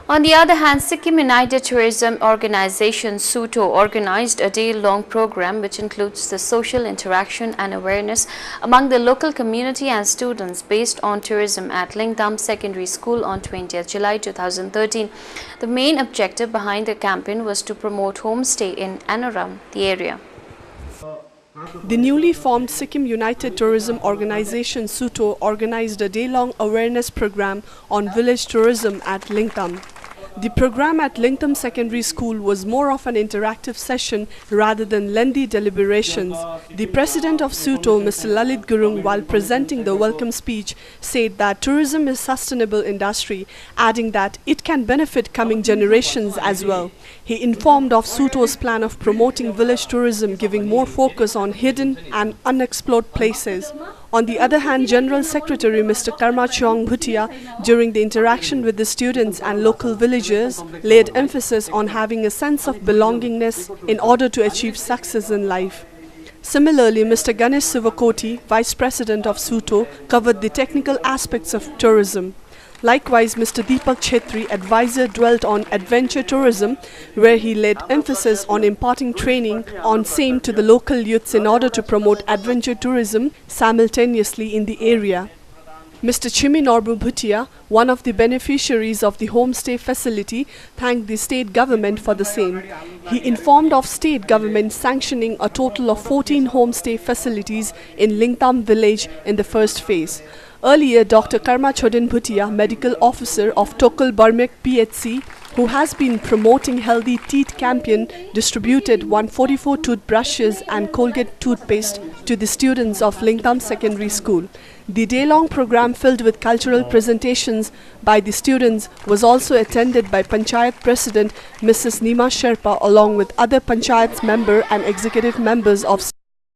On the other hand, Sikkim United Tourism Organization SUTO organized a day-long program which includes the social interaction and awareness among the local community and students based on tourism at Lingtam Secondary School on 20th July 2013. The main objective behind the campaign was to promote homestay in Anoram, the area. The newly formed Sikkim United Tourism Organization SUTO organized a day-long awareness program on village tourism at Lingtam. The program at Lingtam Secondary School was more of an interactive session rather than lengthy deliberations. The president of SUTO, Mr. Lalit Gurung, while presenting the welcome speech, said that tourism is a sustainable industry, adding that it can benefit coming generations as well. He informed of SUTO's plan of promoting village tourism, giving more focus on hidden and unexplored places. On the other hand, General Secretary Mr. Karma Chong Bhutia, during the interaction with the students and local villagers, laid emphasis on having a sense of belongingness in order to achieve success in life. Similarly, Mr. Ganesh Sivakoti, Vice President of SUTO, covered the technical aspects of tourism. Likewise, Mr. Deepak Chetri, advisor, dwelt on adventure tourism, where he laid emphasis on imparting training on same to the local youths in order to promote adventure tourism simultaneously in the area. Mr. Chimi Norbu Bhutia, one of the beneficiaries of the homestay facility, thanked the state government for the same. He informed of state government sanctioning a total of 14 homestay facilities in Lingtam village in the first phase. Earlier, Dr. Karma Chodin Bhutia, medical officer of Tokal Barmek PHC, who has been promoting healthy teeth campaign, distributed 144 toothbrushes and Colgate toothpaste to the students of Lingtam Secondary School. The day-long program, filled with cultural presentations by the students, was also attended by Panchayat President Mrs. Nima Sherpa along with other Panchayats member and executive members of